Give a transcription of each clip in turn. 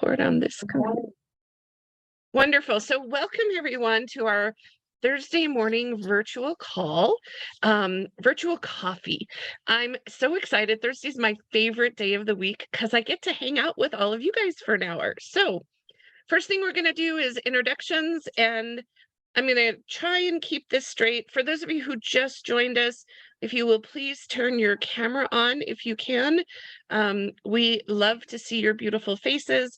dashboard on this. Wonderful. So welcome everyone to our Thursday morning virtual call, virtual coffee. I'm so excited. Thursday's my favorite day of the week because I get to hang out with all of you guys for an hour. So first thing we're going to do is introductions, and I'm going to try and keep this straight. For those of you who just joined us, if you will please turn your camera on if you can. We love to see your beautiful faces.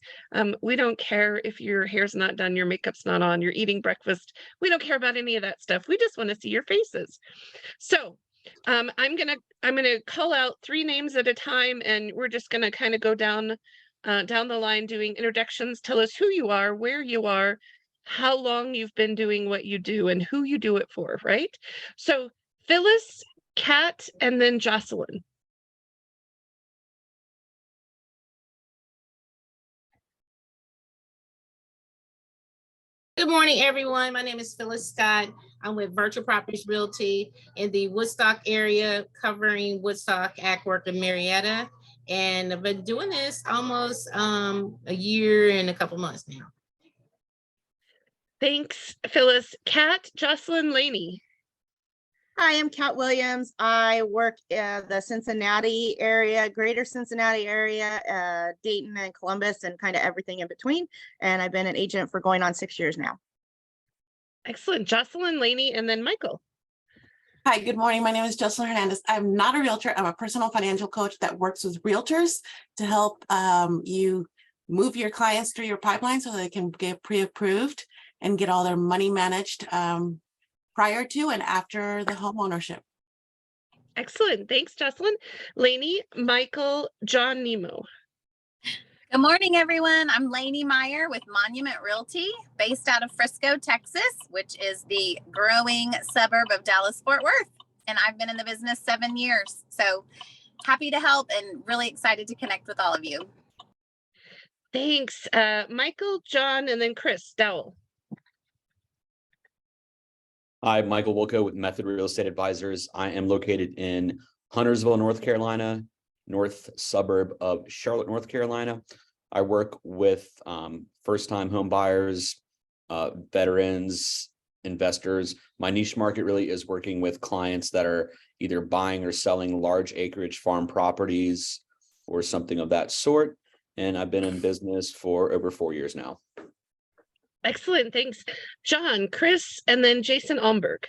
We don't care if your hair's not done, your makeup's not on, you're eating breakfast. We don't care about any of that stuff. We just want to see your faces. So I'm gonna call out 3 names at a time, and we're just gonna kind of go down the line doing introductions. Tell us who you are, where you are, how long you've been doing what you do, and who you do it for, right? So Phyllis, Kat, and then Jocelyn. Good morning, everyone. My name is Phyllis Scott. I'm with Virtual Properties Realty in the Woodstock area, covering Woodstock, Acworth, and Marietta. And I've been doing this almost a year and a couple months now. Thanks, Phyllis. Kat, Jocelyn, Laney. Hi, I'm Kat Williams. I work in the Cincinnati area, greater Cincinnati area, Dayton and Columbus, and kind of everything in between. And I've been an agent for going on 6 years now. Excellent. Jocelyn, Laney, and then Michael. Hi, good morning. My name is Jocelyn Hernandez. I'm not a realtor. I'm a personal financial coach that works with realtors to help you move your clients through your pipeline so they can get pre-approved and get all their money managed prior to and after the home ownership. Excellent. Thanks, Jocelyn. Laney, Michael, John, Nemo. Good morning, everyone. I'm Laney Meyer with Monument Realty, based out of Frisco, Texas, which is the growing suburb of Dallas-Fort Worth. And I've been in the business 7 years. So happy to help and really excited to connect with all of you. Thanks. Michael, John, and then Chris Dowell. Hi, Michael Wilco with Method Real Estate Advisors. I am located in Huntersville, North Carolina, north suburb of Charlotte, North Carolina. I work with first-time home buyers, veterans, investors. My niche market really is working with clients that are either buying or selling large acreage farm properties or something of that sort. And I've been in business for over 4 years now. Excellent. Thanks, John, Chris, and then Jason Almberg.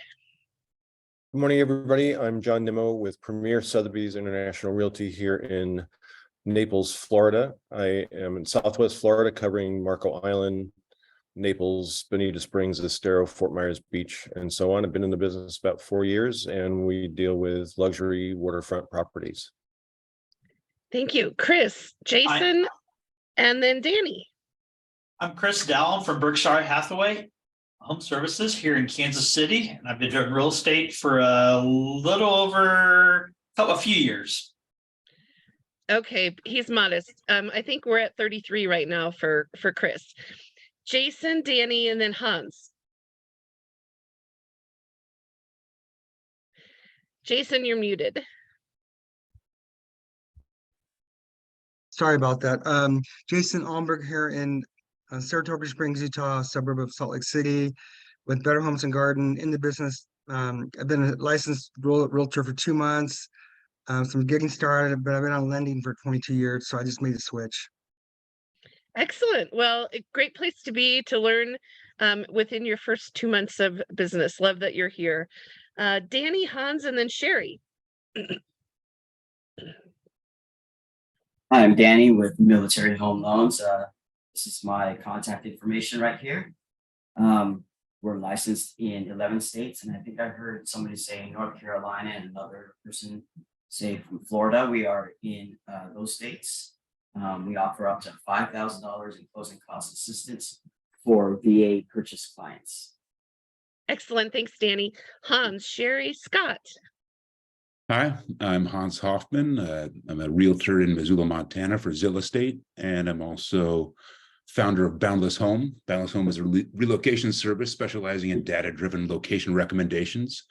Good morning, everybody. I'm John Nimmo with Premier Sotheby's International Realty here in Naples, Florida. I am in Southwest Florida, covering Marco Island, Naples, Bonita Springs, Estero, Fort Myers Beach, and so on. I've been in the business about 4 years, and we deal with luxury waterfront properties. Thank you, Chris, Jason, and then Danny. I'm Chris Dowell from Berkshire Hathaway Home Services here in Kansas City, and I've been doing real estate for a little over a few years. Okay, he's modest. I think we're at 33 right now for Chris. Jason, Danny, and then Hans. Jason, you're muted. Sorry about that. Jason Almberg here in Saratoga Springs, Utah, suburb of Salt Lake City, with Better Homes and Garden in the business. I've been a licensed realtor for 2 months. So I'm getting started, but I've been on lending for 22 years, so I just made a switch. Excellent. Well, a great place to be to learn within your first 2 months of business. Love that you're here. Danny, Hans, and then Sherry. Hi, I'm Danny with Military Home Loans. This is my contact information right here. We're licensed in 11 states, and I think I heard somebody say North Carolina and another person say from Florida. We are in those states. We offer up to $5,000 in closing cost assistance for VA purchase clients. Excellent. Thanks, Danny. Hans, Sherry, Scott. Hi, I'm Hans Hoffman. I'm a realtor in Missoula, Montana for Zill Estate, and I'm also founder of Boundless Home. Boundless Home is a relocation service specializing in data-driven location recommendations.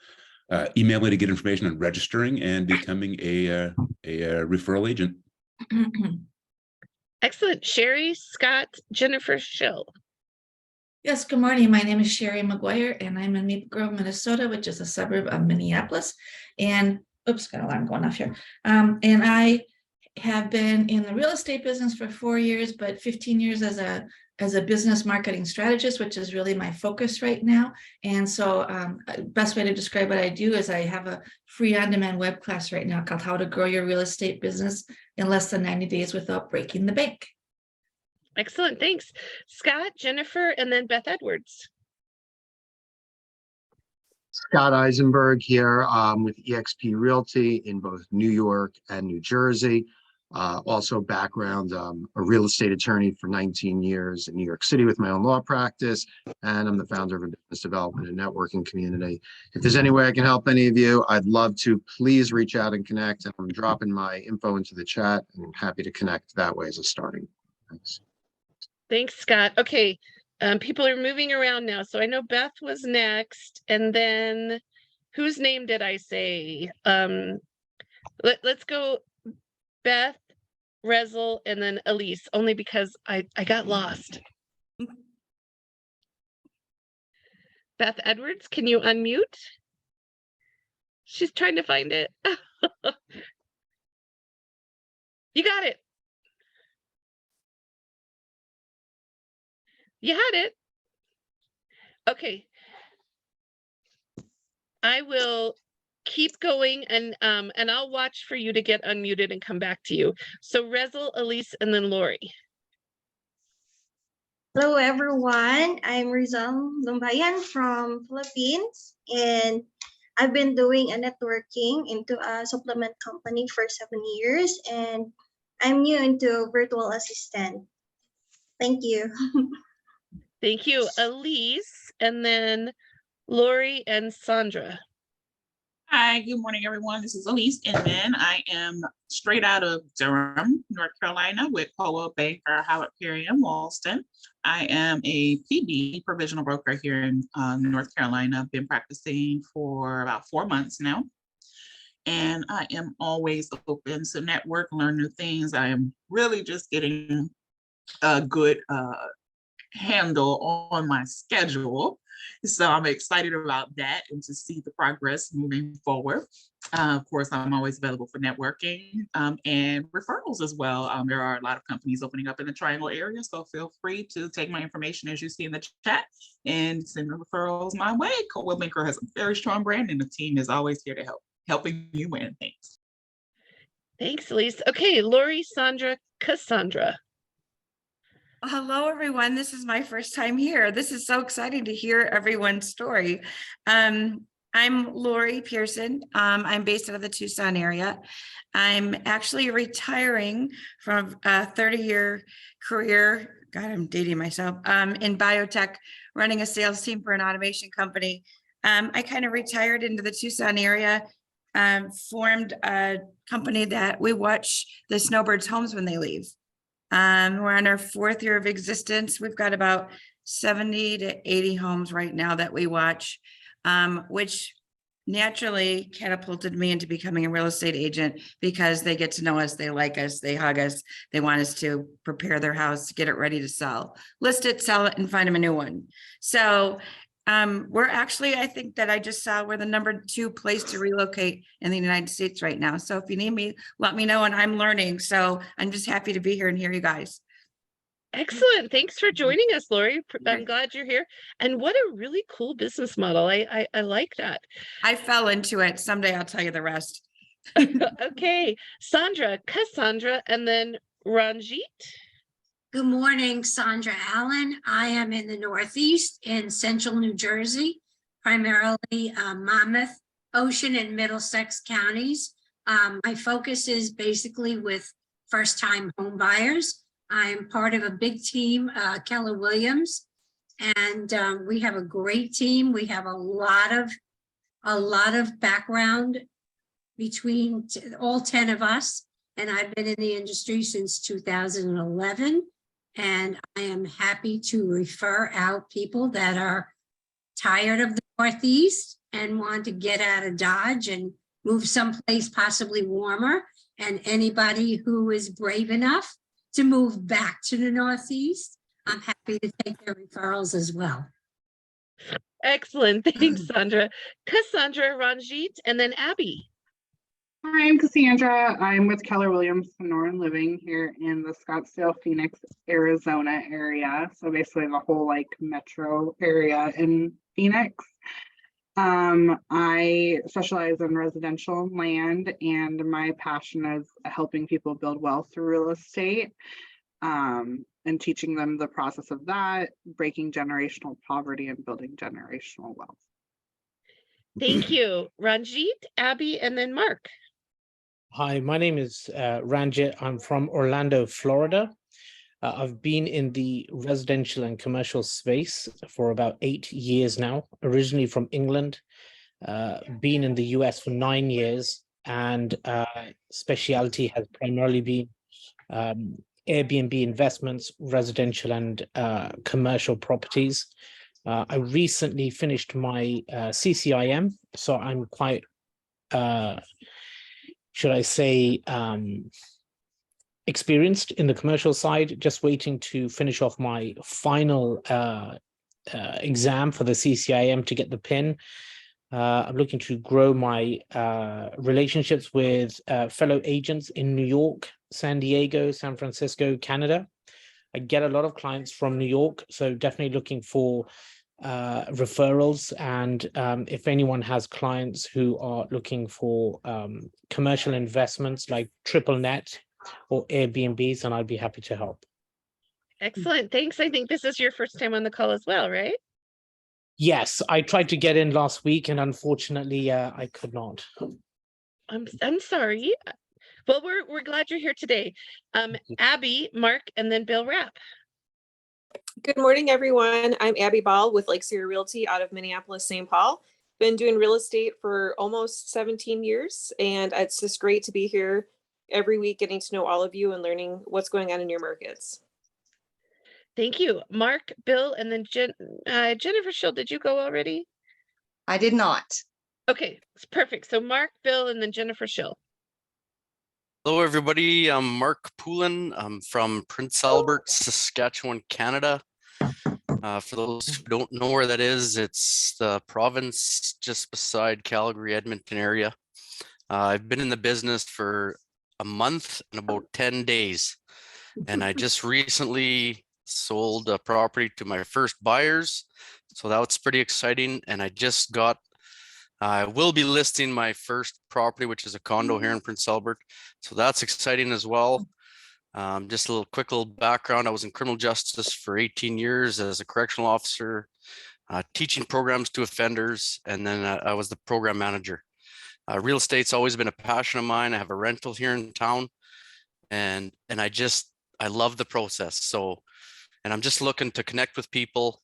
Email me to get information on registering and becoming a referral agent. Excellent. Sherry, Scott, Jennifer, Schill. Yes, good morning. My name is Sherry McGuire, and I'm in Maple Grove, Minnesota, which is a suburb of Minneapolis. And oops, got an alarm going off here. And I have been in the real estate business for 4 years, but 15 years as a business marketing strategist, which is really my focus right now. And so best way to describe what I do is I have a free on-demand web class right now called How to Grow Your Real Estate Business in Less Than 90 Days Without Breaking the Bank. Excellent. Thanks. Scott, Jennifer, and then Beth Edwards. Scott Eisenberg here with eXp Realty in both New York and New Jersey. Also background, a real estate attorney for 19 years in New York City with my own law practice. And I'm the founder of a business development and networking community. If there's any way I can help any of you, I'd love to. Please reach out and connect. I'm dropping my info into the chat and I'm happy to connect that way as a starting. Thanks. Thanks, Scott. Okay. People are moving around now. So I know Beth was next. And then whose name did I say? Let's go Beth, Rezel, and then Elise, only because I got lost. Beth Edwards, can you unmute? She's trying to find it. You got it. You had it. Okay. I will keep going and I'll watch for you to get unmuted and come back to you. So Rezel, Elise, and then Lori. Hello everyone, I'm Rizal Lumbayan from Philippines, and I've been doing a networking into a supplement company for 7 years, and I'm new into virtual assistant. Thank you. Thank you, Elise, and then Lori and Sandra. Hi, good morning, everyone. This is Elise Inman. I am straight out of Durham, North Carolina with Coldwell Banker, Howard Perry, and Walston. I am a PB, provisional broker here in North Carolina. I've been practicing for about 4 months now. And I am always open to network, learn new things. I am really just getting a good handle on my schedule. So I'm excited about that and to see the progress moving forward. Of course, I'm always available for networking and referrals as well. There are a lot of companies opening up in the Triangle area, so feel free to take my information as you see in the chat and send the referrals my way. Coldwell Banker has a very strong brand and the team is always here to helping you win things. Thanks, Elise. Okay, Lori, Sandra, Cassandra. Hello, everyone. This is my first time here. This is so exciting to hear everyone's story. I'm Lori Pearson. I'm based out of the Tucson area. I'm actually retiring from a 30-year career. God, I'm dating myself, in biotech, running a sales team for an automation company. I kind of retired into the Tucson area, formed a company that we watch the snowbirds' homes when they leave. We're on our 4th year of existence. We've got about 70 to 80 homes right now that we watch, which naturally catapulted me into becoming a real estate agent because they get to know us, they like us, they hug us, they want us to prepare their house, get it ready to sell, list it, sell it, and find them a new one. So we're actually, I think that I just saw we're the #2 place to relocate in the United States right now. So if you need me, let me know, and I'm learning. So I'm just happy to be here and hear you guys. Excellent. Thanks for joining us, Lori. I'm glad you're here. And what a really cool business model. I like that. I fell into it. Someday I'll tell you the rest. Okay, Sandra, Cassandra, and then Ranjit. Good morning, Sandra Allen. I am in the Northeast in central New Jersey, primarily Monmouth, Ocean, and Middlesex counties. My focus is basically with first-time home buyers. I'm part of a big team, Keller Williams, and we have a great team. We have a lot of background between all 10 of us, and I've been in the industry since 2011. And I am happy to refer out people that are tired of the Northeast and want to get out of Dodge and move someplace possibly warmer. And anybody who is brave enough to move back to the Northeast, I'm happy to take their referrals as well. Excellent. Thanks, Sandra. Cassandra, Ranjit, and then Abby. Hi, I'm Cassandra. I'm with Keller Williams Sonoran Living here in the Scottsdale, Phoenix, Arizona area. So basically the whole like metro area in Phoenix. I specialize in residential land, and my passion is helping people build wealth through real estate, and teaching them the process of that, breaking generational poverty and building generational wealth. Thank you, Ranjit, Abby, and then Mark. Hi, my name is Ranjit. I'm from Orlando, Florida. I've been in the residential and commercial space for about 8 years now, originally from England, been in the US for 9 years, and specialty has primarily been Airbnb investments, residential and commercial properties. I recently finished my CCIM, so I'm quite should I say, experienced in the commercial side, just waiting to finish off my final exam for the CCIM to get the PIN. I'm looking to grow my relationships with fellow agents in New York, San Diego, San Francisco, Canada. I get a lot of clients from New York, so definitely looking for referrals, and if anyone has clients who are looking for commercial investments like triple net or Airbnbs, then I'd be happy to help. Excellent. Thanks. I think this is your first time on the call as well, right? Yes, I tried to get in last week, and unfortunately, I could not. I'm sorry. Well, we're glad you're here today. Abby, Mark, and then Bill Rapp. Good morning, everyone. I'm Abby Ball with Lake Sierra Realty out of Minneapolis, St. Paul. Been doing real estate for almost 17 years, and it's just great to be here every week, getting to know all of you and learning what's going on in your markets. Thank you. Mark, Bill, and then Jennifer Schill, did you go already? I did not. Okay, it's perfect. So Mark, Bill, and then Jennifer Schill. Hello, everybody. I'm Mark Poulin. I'm from Prince Albert, Saskatchewan, Canada. For those who don't know where that is, it's the province just beside Calgary, Edmonton area. I've been in the business for a month and about 10 days. And I just recently sold a property to my first buyers. So that was pretty exciting. And I will be listing my first property, which is a condo here in Prince Albert. So that's exciting as well. Just a quick little background. I was in criminal justice for 18 years as a correctional officer, teaching programs to offenders, and then I was the program manager. Real estate's always been a passion of mine. I have a rental here in town, and I love the process. So, and I'm just looking to connect with people.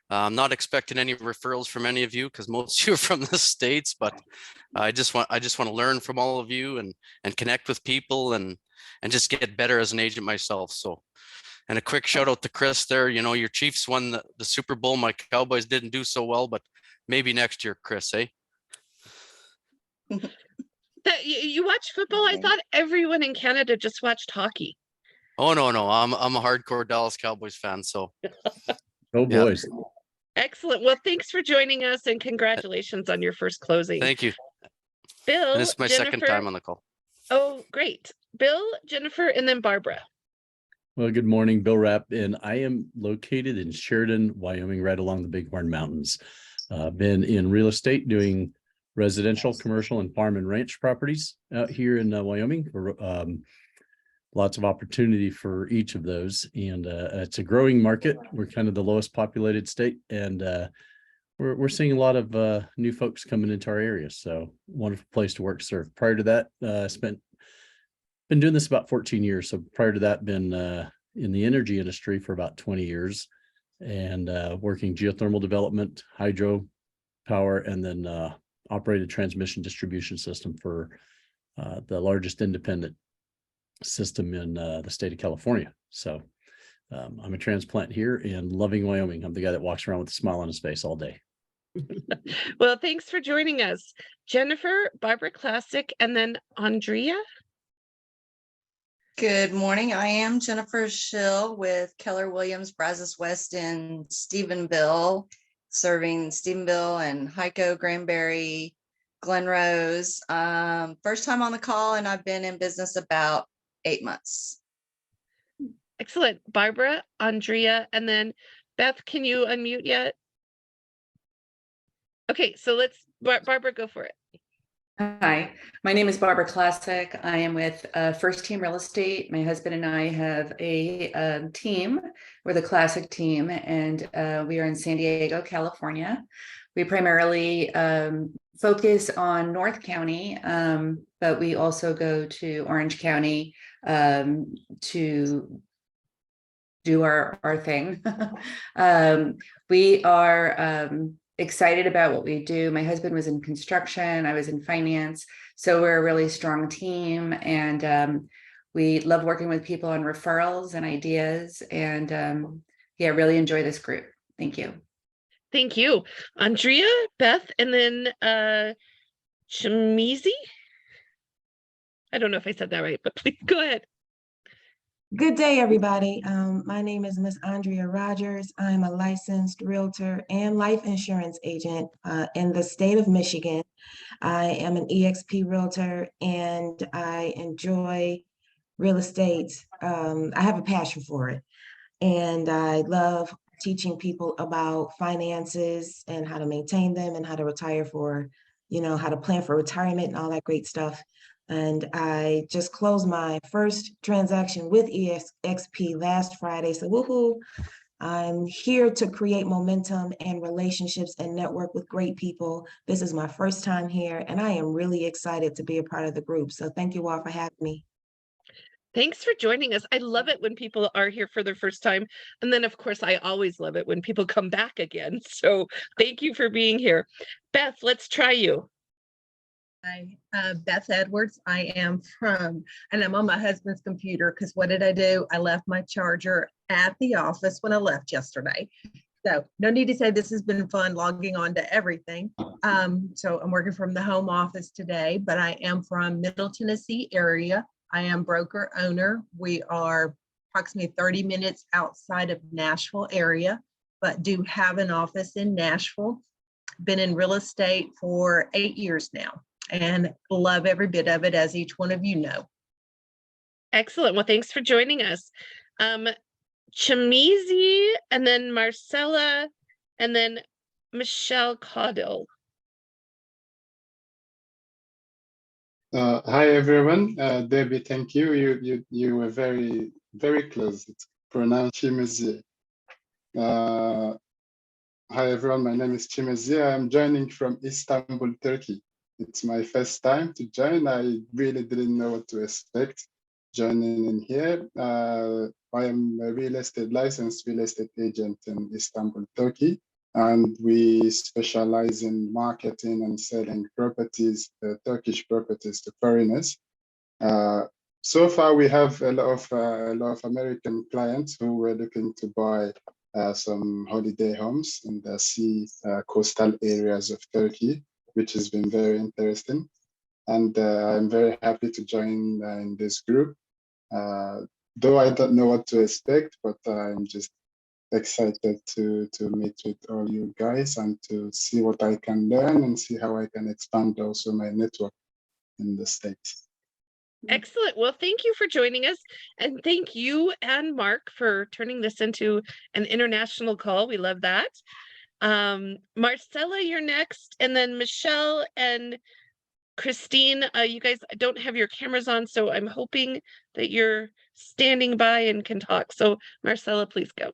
I'm not expecting any referrals from any of you because most of you are from the States, but I just want to learn from all of you and connect with people and just get better as an agent myself. So, and a quick shout out to Chris there. You know, your Chiefs won the Super Bowl. My Cowboys didn't do so well, but maybe next year, Chris, eh? You watch football? I thought everyone in Canada just watched hockey. Oh, no. I'm a hardcore Dallas Cowboys fan. So, oh boys. Yeah. Excellent. Well, thanks for joining us and congratulations on your first closing. Thank you. Bill, and this is my Jennifer, second time on the call. Oh, great. Bill, Jennifer, and then Barbara. Well, good morning, Bill Rapp, and I am located in Sheridan, Wyoming, right along the Bighorn Mountains. Been in real estate doing residential, commercial, and farm and ranch properties out here in Wyoming. Lots of opportunity for each of those, and it's a growing market. We're kind of the lowest populated state, and we're seeing a lot of new folks coming into our area. So wonderful place to work, serve. Prior to that, been doing this about 14 years. So prior to that, been in the energy industry for about 20 years, and working geothermal development, hydro power, and then operated transmission distribution system for the largest independent system in the state of California. So I'm a transplant here and loving Wyoming. I'm the guy that walks around with a smile on his face all day. Well, thanks for joining us. Jennifer, Barbara Classic, and then Andrea. Good morning. I am Jennifer Schill with Keller Williams, Brazos West in Stephenville, serving Stephenville and Hyco, Granbury, Glen Rose. First time on the call, and I've been in business about 8 months. Excellent. Barbara, Andrea, and then Beth, can you unmute yet? Okay, so let's, Barbara, go for it. Hi, my name is Barbara Classic. I am with First Team Real Estate. My husband and I have a team. We're the Classic team, and we are in San Diego, California. We primarily focus on North County, but we also go to Orange County to do our thing. We are excited about what we do. My husband was in construction, I was in finance, so we're a really strong team, and we love working with people on referrals and ideas, and yeah, really enjoy this group. Thank you. Thank you. Andrea, Beth, and then Chamizi. I don't know if I said that right, but please go ahead. Good day, everybody. My name is Miss Andrea Rogers. I'm a licensed realtor and life insurance agent in the state of Michigan. I am an EXP realtor and I enjoy real estate. I have a passion for it, and I love teaching people about finances and how to maintain them and how to retire for, how to plan for retirement and all that great stuff. And I just closed my first transaction with EXP last Friday. So woohoo, I'm here to create momentum and relationships and network with great people. This is my first time here, and I am really excited to be a part of the group. So thank you all for having me. Thanks for joining us. I love it when people are here for their first time. And then, of course, I always love it when people come back again. So thank you for being here. Beth, let's try you. Hi, Beth Edwards. I am and I'm on my husband's computer because what did I do? I left my charger at the office when I left yesterday. So no need to say this has been fun logging on to everything. So I'm working from the home office today, but I am from Middle Tennessee area. I am broker owner. We are approximately 30 minutes outside of Nashville area, but do have an office in Nashville. Been in real estate for 8 years now, and love every bit of it, as each one of you know. Excellent. Well, thanks for joining us. Chamizi, and then Marcella, and then Michelle Caudill. Hi everyone, Debbie. Thank you. You were very close. It's pronounced Chimizi. Hi everyone. My name is Chimizi. I'm joining from Istanbul, Turkey. It's my first time to join. I really didn't know what to expect joining in here. I am a licensed real estate agent in Istanbul, Turkey, and we specialize in marketing and selling properties, Turkish properties, to foreigners. So far, we have a lot of American clients who were looking to buy some holiday homes in the coastal areas of Turkey, which has been very interesting. And I'm very happy to join in this group. Though I don't know what to expect, but I'm just excited to meet with all you guys and to see what I can learn and see how I can expand also my network in the States. Excellent. Well, thank you for joining us. And thank you and Mark for turning this into an international call. We love that. Marcella, you're next. And then Michelle and Christine, you guys don't have your cameras on, so I'm hoping that you're standing by and can talk. So Marcella, please go.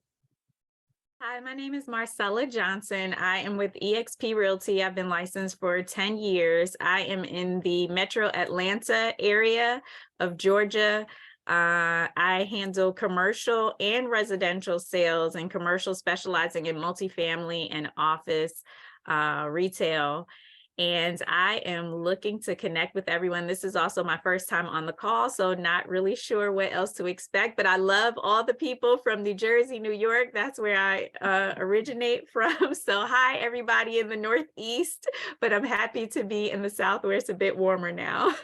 Hi, my name is Marcella Johnson. I am with eXp Realty. I've been licensed for 10 years. I am in the Metro Atlanta area of Georgia. I handle commercial and residential sales, and commercial specializing in multifamily and office retail. And I am looking to connect with everyone. This is also my first time on the call, so not really sure what else to expect, but I love all the people from New Jersey, New York. That's where I originate from. So hi, everybody in the Northeast, but I'm happy to be in the South where it's a bit warmer now.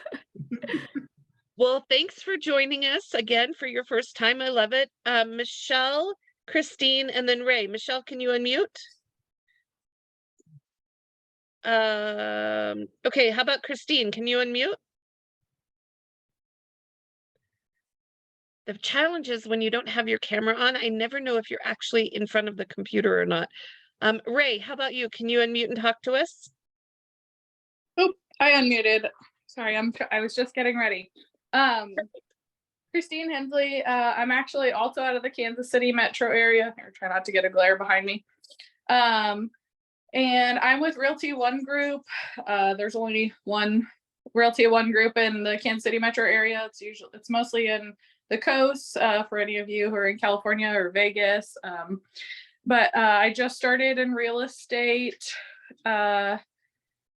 Well, thanks for joining us again for your first time. I love it. Michelle, Christine, and then Ray. Michelle, can you unmute? Okay, how about Christine? Can you unmute? The challenge is when you don't have your camera on, I never know if you're actually in front of the computer or not. Ray, how about you? Can you unmute and talk to us? Oop, I unmuted. Sorry, I was just getting ready. Christine Hensley, I'm actually also out of the Kansas City metro area. Here, try not to get a glare behind me. And I'm with Realty One Group. There's only one Realty One Group in the Kansas City metro area. It's mostly in the coast for any of you who are in California or Vegas. But I just started in real estate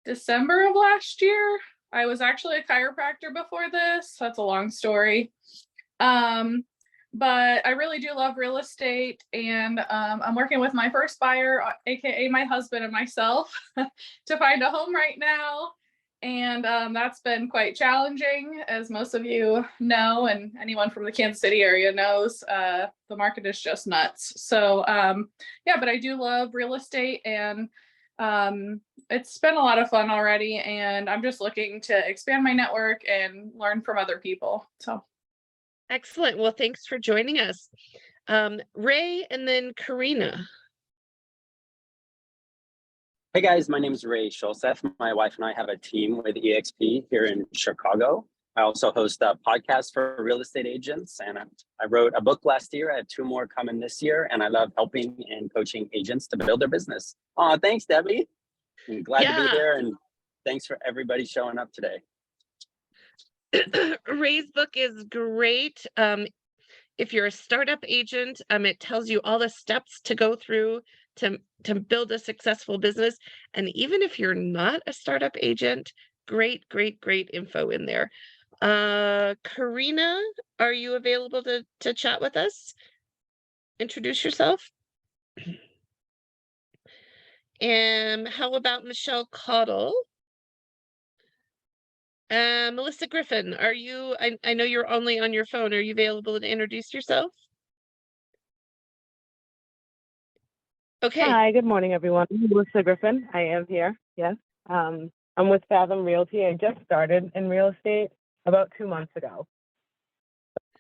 December of last year. I was actually a chiropractor before this. That's a long story. But I really do love real estate, and I'm working with my first buyer, aka my husband and myself, to find a home right now. And that's been quite challenging, as most of you know, and anyone from the Kansas City area knows. The market is just nuts. So yeah, but I do love real estate, and it's been a lot of fun already, and I'm just looking to expand my network and learn from other people. So excellent. Well, thanks for joining us. Ray and then Karina. Hey guys, my name is Ray Shulseth. My wife and I have a team with EXP here in Chicago. I also host a podcast for real estate agents, and I wrote a book last year. I have 2 more coming this year, and I love helping and coaching agents to build their business. Oh, thanks, Debbie. I'm glad to be here, and thanks for everybody showing up today. Ray's book is great. If you're a startup agent, it tells you all the steps to go through to build a successful business. And even if you're not a startup agent, great info in there. Karina, are you available to chat with us? Introduce yourself. And how about Michelle Cottle? Melissa Griffin, are you, I know you're only on your phone. Are you available to introduce yourself? Okay. Hi, good morning, everyone. I'm Melissa Griffin. I am here. Yes. I'm with Fathom Realty. I just started in real estate about 2 months ago.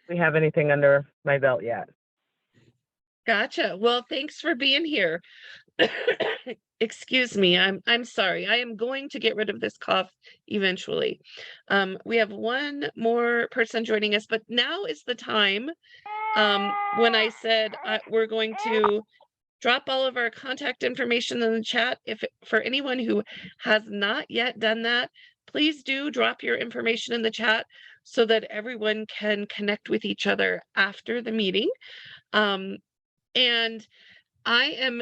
We have anything under my belt yet. Gotcha. Well, thanks for being here. Excuse me. I'm sorry. I am going to get rid of this cough eventually. We have one more person joining us, but now is the time when I said we're going to drop all of our contact information in the chat. If for anyone who has not yet done that, please do drop your information in the chat so that everyone can connect with each other after the meeting. And I am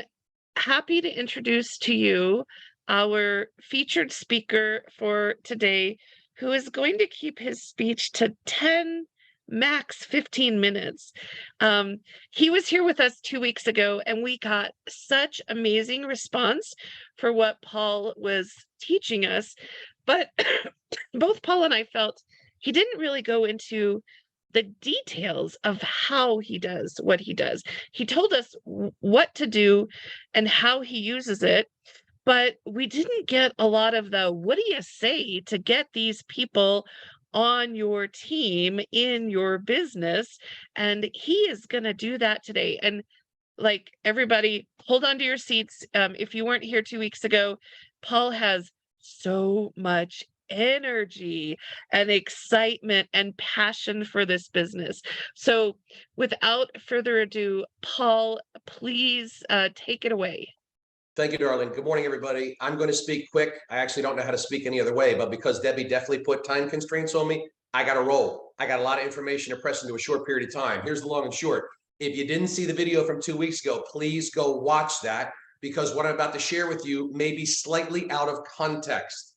happy to introduce to you our featured speaker for today, who is going to keep his speech to 10 max 15 minutes. He was here with us 2 weeks ago, and we got such amazing response for what Paul was teaching us. But both Paul and I felt he didn't really go into the details of how he does what he does. He told us what to do and how he uses it, but we didn't get a lot of the what do you say to get these people on your team in your business. And he is going to do that today. And like, everybody, hold on to your seats. If you weren't here 2 weeks ago, Paul has so much energy and excitement and passion for this business. So without further ado, Paul, please take it away. Thank you, darling. Good morning, everybody. I'm going to speak quick. I actually don't know how to speak any other way, but because Debbie definitely put time constraints on me, I got to roll. I got a lot of information to press into a short period of time. Here's the long and short. If you didn't see the video from 2 weeks ago, please go watch that, because what I'm about to share with you may be slightly out of context.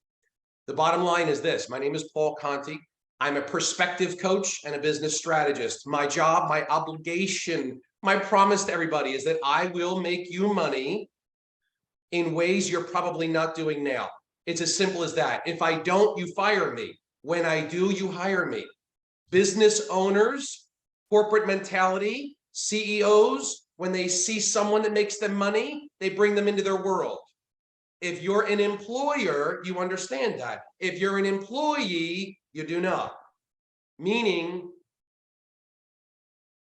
The bottom line is this. My name is Paul Conti. I'm a perspective coach and a business strategist. My job, my obligation, my promise to everybody is that I will make you money in ways you're probably not doing now. It's as simple as that. If I don't, you fire me. When I do, you hire me. Business owners, corporate mentality, CEOs, when they see someone that makes them money, they bring them into their world. If you're an employer, you understand that. If you're an employee, you do not. Meaning,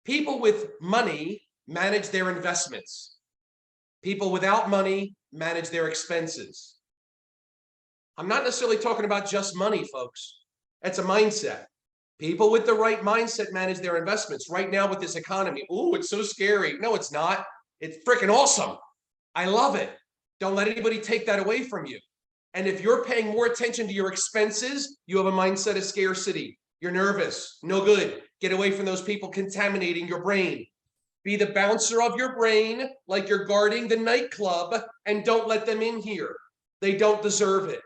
people with money manage their investments. People without money manage their expenses. I'm not necessarily talking about just money, folks. That's a mindset. People with the right mindset manage their investments. Right now with this economy, oh, it's so scary. No, it's not. It's freaking awesome. I love it. Don't let anybody take that away from you. And if you're paying more attention to your expenses, you have a mindset of scarcity. You're nervous, no good. Get away from those people contaminating your brain. Be the bouncer of your brain like you're guarding the nightclub, and don't let them in here. They don't deserve it.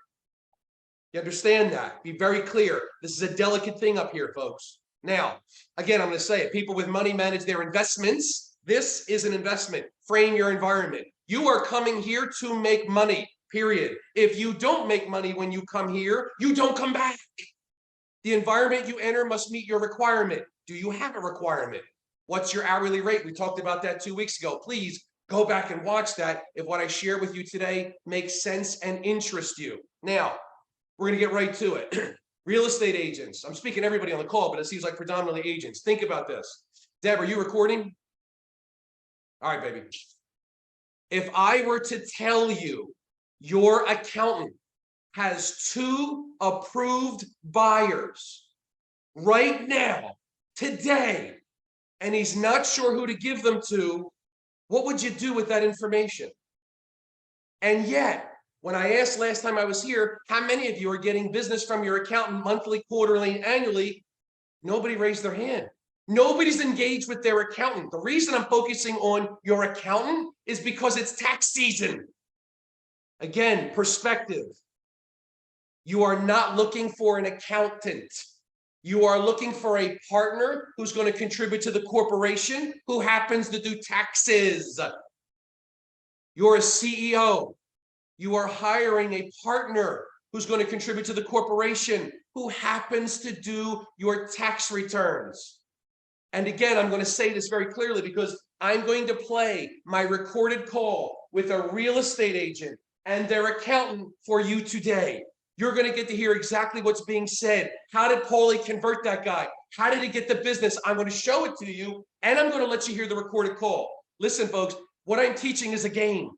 You understand that? Be very clear. This is a delicate thing up here, folks. Now, again, I'm going to say it. People with money manage their investments. This is an investment. Frame your environment. You are coming here to make money, period. If you don't make money when you come here, you don't come back. The environment you enter must meet your requirement. Do you have a requirement? What's your hourly rate? We talked about that 2 weeks ago. Please go back and watch that if what I share with you today makes sense and interests you. Now, we're going to get right to it. Real estate agents. I'm speaking to everybody on the call, but it seems like predominantly agents. Think about this. Deb, are you recording? All right, baby. If I were to tell you your accountant has 2 approved buyers right now, today, and he's not sure who to give them to, what would you do with that information? And yet, when I asked last time I was here, how many of you are getting business from your accountant monthly, quarterly, and annually? Nobody raised their hand. Nobody's engaged with their accountant. The reason I'm focusing on your accountant is because it's tax season. Again, perspective. You are not looking for an accountant. You are looking for a partner who's going to contribute to the corporation who happens to do taxes. You're a CEO. You are hiring a partner who's going to contribute to the corporation who happens to do your tax returns. And again, I'm going to say this very clearly because I'm going to play my recorded call with a real estate agent and their accountant for you today. You're going to get to hear exactly what's being said. How did Paulie convert that guy? How did he get the business? I'm going to show it to you, and I'm going to let you hear the recorded call. Listen, folks, what I'm teaching is a game.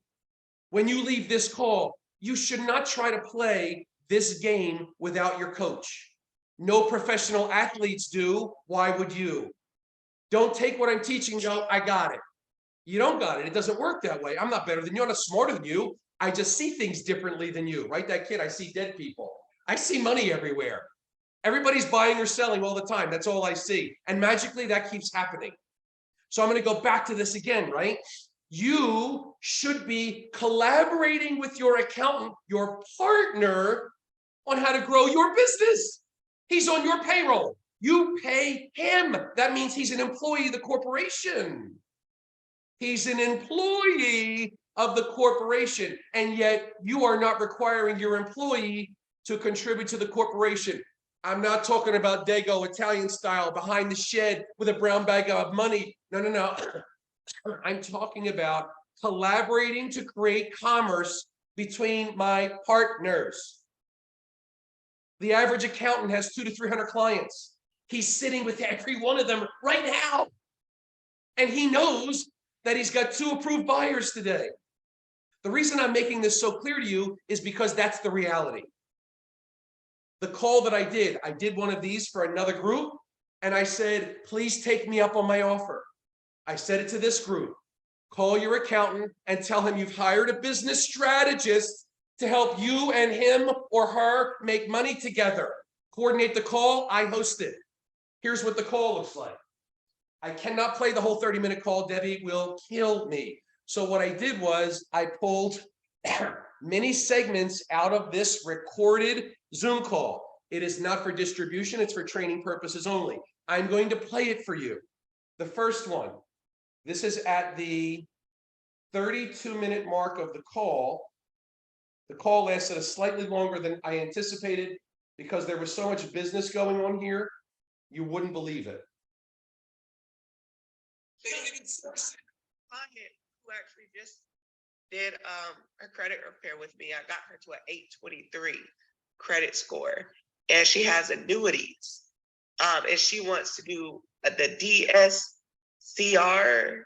When you leave this call, you should not try to play this game without your coach. No professional athletes do. Why would you? Don't take what I'm teaching and go, I got it. You don't got it. It doesn't work that way. I'm not better than you. I'm not smarter than you. I just see things differently than you, right? That kid, I see dead people. I see money everywhere. Everybody's buying or selling all the time. That's all I see. And magically that keeps happening. So I'm going to go back to this again, right? You should be collaborating with your accountant, your partner, on how to grow your business. He's on your payroll. You pay him. That means he's an employee of the corporation. He's an employee of the corporation, and yet you are not requiring your employee to contribute to the corporation. I'm not talking about Dago Italian style behind the shed with a brown bag of money. No. I'm talking about collaborating to create commerce between my partners. The average accountant has 200 to 300 clients. He's sitting with every one of them right now. And he knows that he's got 2 approved buyers today. The reason I'm making this so clear to you is because that's the reality. The call that I did one of these for another group, and I said, please take me up on my offer. I said it to this group. Call your accountant and tell him you've hired a business strategist to help you and him or her make money together. Coordinate the call. I host it. Here's what the call looks like. I cannot play the whole 30-minute call. Debbie will kill me. So what I did was I pulled many segments out of this recorded Zoom call. It is not for distribution. It's for training purposes only. I'm going to play it for you. The first one. This is at the 32-minute mark of the call. The call lasted slightly longer than I anticipated because there was so much business going on here. You wouldn't believe it. Client who actually just did a credit repair with me. I got her to an 823 credit score, and she has annuities. And she wants to do the DSCR.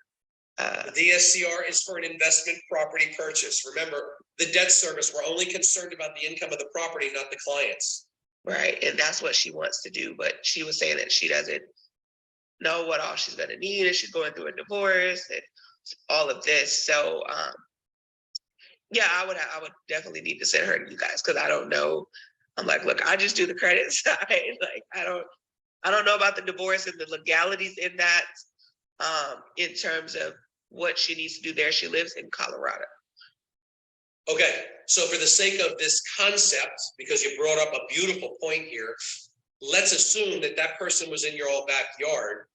The DSCR is for an investment property purchase. Remember, the debt service, we're only concerned about the income of the property, not the clients. Right, and that's what she wants to do, but she was saying that she doesn't know what all she's going to need, and she's going through a divorce and all of this. So yeah, I would definitely need to send her to you guys, because I don't know. I'm like, look, I just do the credit side. Like, I don't know about the divorce and the legalities in that, in terms of what she needs to do there. She lives in Colorado. Okay, so for the sake of this concept, because you brought up a beautiful point here, let's assume that that person was in your old backyard.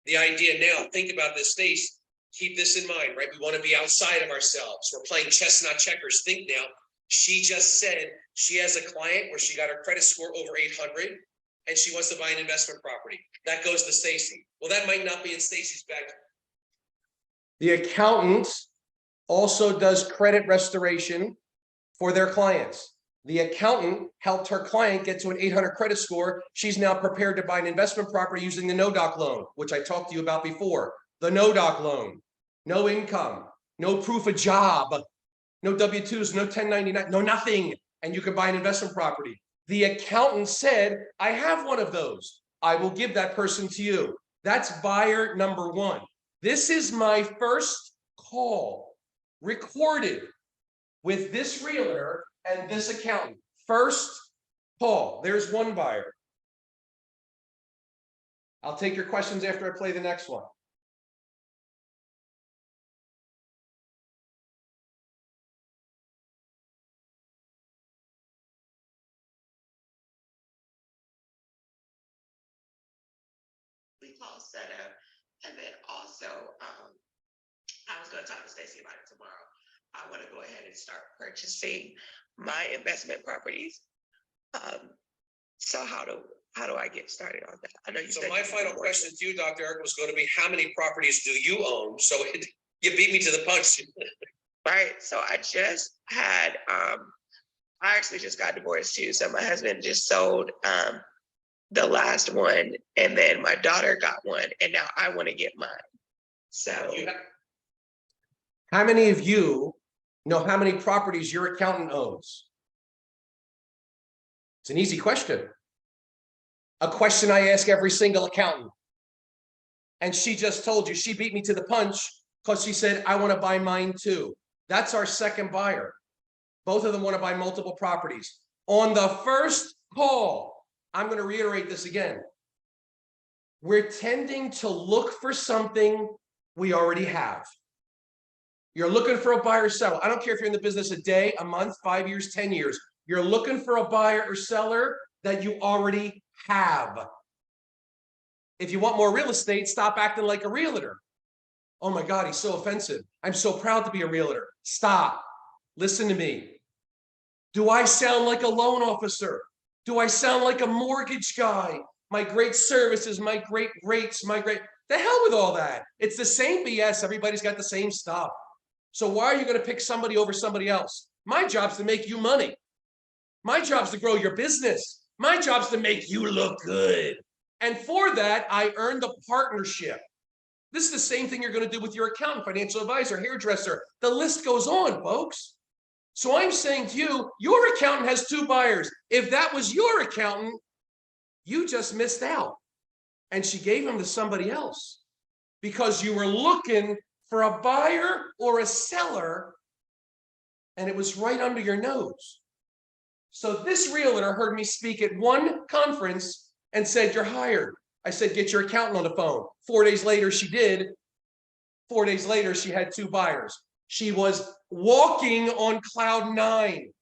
The idea now, think about this, Stace, keep this in mind, right? We want to be outside of ourselves. We're playing chess, not checkers. Think now. She just said she has a client where she got her credit score over 800 and she wants to buy an investment property. That goes to Stacy. Well, that might not be in Stacy's backyard. The accountant also does credit restoration for their clients. The accountant helped her client get to an 800 credit score. She's now prepared to buy an investment property using the no-doc loan, which I talked to you about before. The no-doc loan, no income, no proof of job, no W-2s, no 1099, no nothing. And you can buy an investment property. The accountant said, I have one of those. I will give that person to you. That's buyer number one. This is my first call recorded with this realtor and this accountant. First call. There's one buyer. I'll take your questions after I play the next one. Call set up, and then also I was going to talk to Stacey about it tomorrow. I want to go ahead and start purchasing my investment properties. So how do I get started on that? I know you. So my final question to you, Dr. Eric, was going to be, how many properties do you own? So you beat me to the punch. Right. So I just had I actually just got divorced too. So my husband just sold the last one, and then my daughter got one, and now I want to get mine. So how many of you know how many properties your accountant owns? It's an easy question. A question I ask every single accountant. And she just told you, she beat me to the punch because she said, I want to buy mine too. That's our second buyer. Both of them want to buy multiple properties. On the first call, I'm going to reiterate this again. We're tending to look for something we already have. You're looking for a buyer or seller. I don't care if you're in the business a day, a month, 5 years, 10 years. You're looking for a buyer or seller that you already have. If you want more real estate, stop acting like a realtor. Oh my God, he's so offensive. I'm so proud to be a realtor. Stop. Listen to me. Do I sound like a loan officer? Do I sound like a mortgage guy? My great services, my great rates, the hell with all that. It's the same BS. Everybody's got the same stuff. So why are you going to pick somebody over somebody else? My job's to make you money. My job's to grow your business. My job's to make you look good. And for that, I earned a partnership. This is the same thing you're going to do with your accountant, financial advisor, hairdresser. The list goes on, folks. So I'm saying to you, your accountant has two buyers. If that was your accountant, you just missed out. And she gave him to somebody else because you were looking for a buyer or a seller, and it was right under your nose. So this realtor heard me speak at one conference and said, you're hired. I said, get your accountant on the phone. 4 days later, she did. 4 days later, she had two buyers. She was walking on cloud 9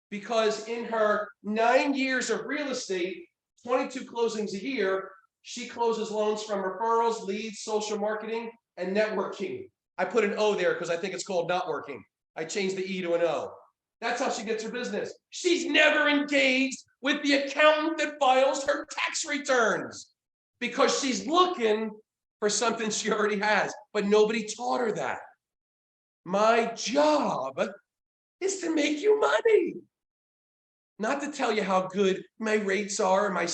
because in her 9 years of real estate, 22 closings a year, she closes loans from referrals, leads, social marketing, and networking. I put an O there because I think it's called not working. I changed the E to an O. That's how she gets her business. She's never engaged with the accountant that files her tax returns because she's looking for something she already has, but nobody taught her that. My job is to make you money, not to tell you how good my rates are and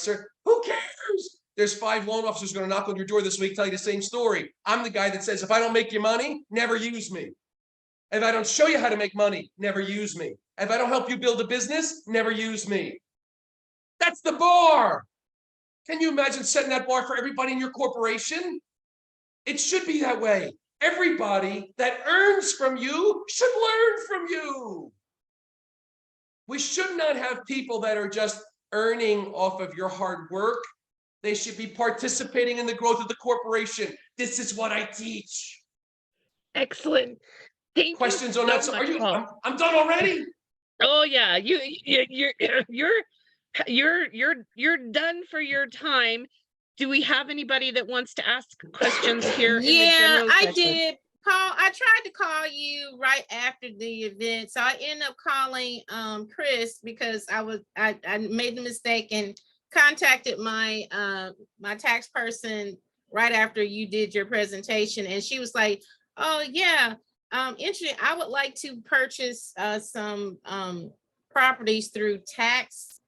who cares? There's 5 loan officers going to knock on your door this week, tell you the same story. I'm the guy that says, if I don't make you money, never use me. If I don't show you how to make money, never use me. If I don't help you build a business, never use me. That's the bar. Can you imagine setting that bar for everybody in your corporation? It should be that way. Everybody that earns from you should learn from you. We should not have people that are just earning off of your hard work. They should be participating in the growth of the corporation. This is what I teach. Excellent. Thank Questions you on so that? So much, are you? Paul. I'm done already. Oh yeah, you're done for your time. Do we have anybody that wants to ask questions here in the Yeah, general I session? did. Paul, I tried to call you right after the event. So I ended up calling Chris because I made the mistake and contacted my my tax person right after you did your presentation. And she was like, oh yeah, interesting. I would like to purchase some properties through tax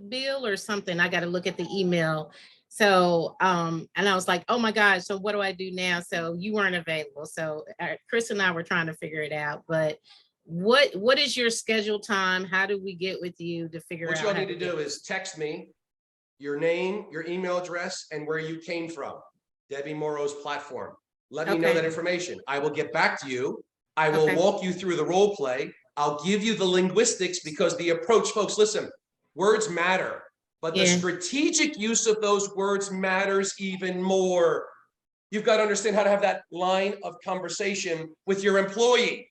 bill or something. I got to look at the email. So, and I was like, oh my God, so what do I do now? So you weren't available. So Chris and I were trying to figure it out, but what is your scheduled time? How do we get with you to figure out? What you'll need to do is text me your name, your email address, and where you came from. Debbie Morrow's platform. Let me know that information. I will get back to you. I will walk you through the role play. I'll give you the linguistics because the approach, folks, listen, words matter, but the strategic use of those words matters even more. You've got to understand how to have that line of conversation with your employee.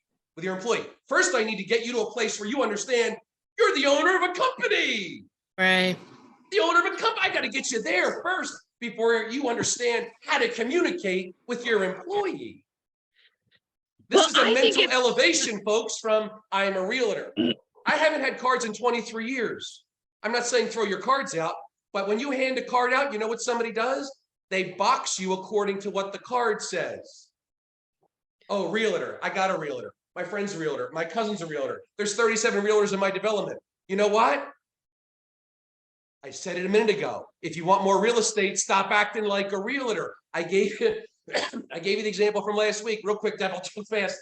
First, I need to get you to a place where you understand you're the owner of a company. Right. The owner of a company. I got to get you there first before you understand how to communicate with your employee. This is a mental elevation, folks, from I am a realtor. I haven't had cards in 23 years. I'm not saying throw your cards out, but when you hand a card out, you know what somebody does? They box you according to what the card says. Oh, realtor. I got a realtor. My friend's a realtor. My cousin's a realtor. There's 37 realtors in my development. You know what? I said it a minute ago. If you want more real estate, stop acting like a realtor. I gave you the example from last week. Real quick, Devil, too fast.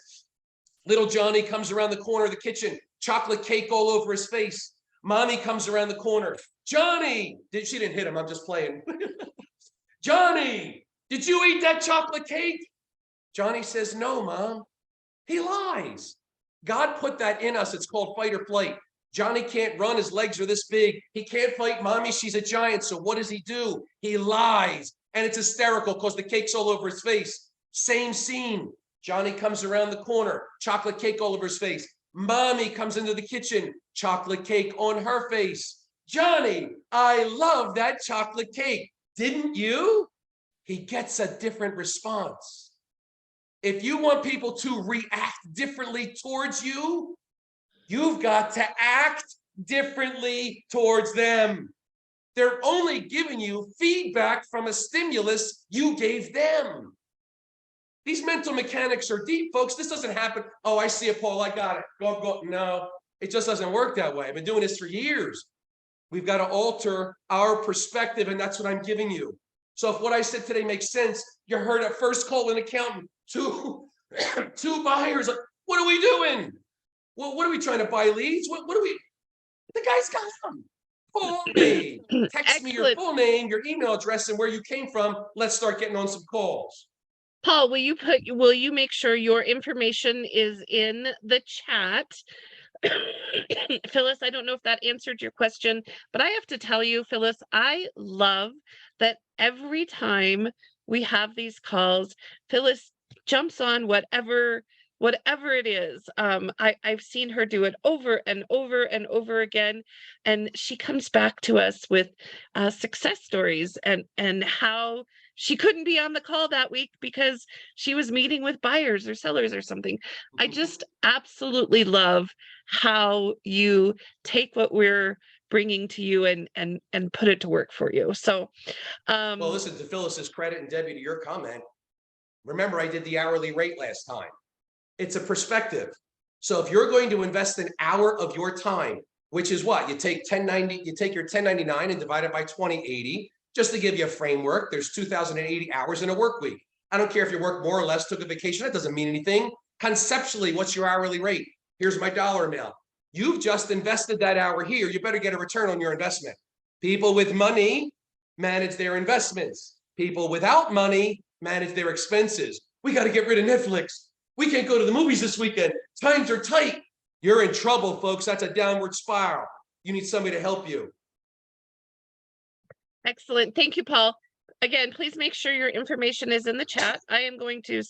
Little Johnny comes around the corner of the kitchen, chocolate cake all over his face. Mommy comes around the corner. Johnny, she didn't hit him. I'm just playing. Johnny, did you eat that chocolate cake? Johnny says, no, Mom. He lies. God put that in us. It's called fight or flight. Johnny can't run. His legs are this big. He can't fight Mommy. She's a giant. So what does he do? He lies. And it's hysterical because the cake's all over his face. Same scene. Johnny comes around the corner, chocolate cake all over his face. Mommy comes into the kitchen, chocolate cake on her face. Johnny, I love that chocolate cake. Didn't you? He gets a different response. If you want people to react differently towards you, you've got to act differently towards them. They're only giving you feedback from a stimulus you gave them. These mental mechanics are deep, folks. This doesn't happen. Oh, I see it, Paul. I got it. Go. No, it just doesn't work that way. I've been doing this for years. We've got to alter our perspective, and that's what I'm giving you. So if what I said today makes sense, you heard at first call an accountant, two buyers. Like, what are we doing? Well, what are we trying to buy leads? What are we? The guy's got them. Call me. Text me your full name, your email address, and where you came from. Let's start getting on some calls. Paul, will you make sure your information is in the chat? Phyllis, I don't know if that answered your question, but I have to tell you, Phyllis, I love that every time we have these calls, Phyllis jumps on whatever it is. I've seen her do it over and over and over again, and she comes back to us with success stories and how she couldn't be on the call that week because she was meeting with buyers or sellers or something. I just absolutely love how you take what we're bringing to you and put it to work for you. So, Well, listen, to Phyllis's credit and Debbie, to your comment, remember I did the hourly rate last time. It's a perspective. So if you're going to invest an hour of your time, which is what? You take your 1099 and divide it by 2080, just to give you a framework. There's 2,080 hours in a work week. I don't care if you work more or less, took a vacation, that doesn't mean anything. Conceptually, what's your hourly rate? Here's my dollar amount. You've just invested that hour here. You better get a return on your investment. People with money manage their investments. People without money manage their expenses. We got to get rid of Netflix. We can't go to the movies this weekend. Times are tight. You're in trouble, folks. That's a downward spiral. You need somebody to help you. Excellent. Thank you, Paul. Again, please make sure your information is in the chat. I am going to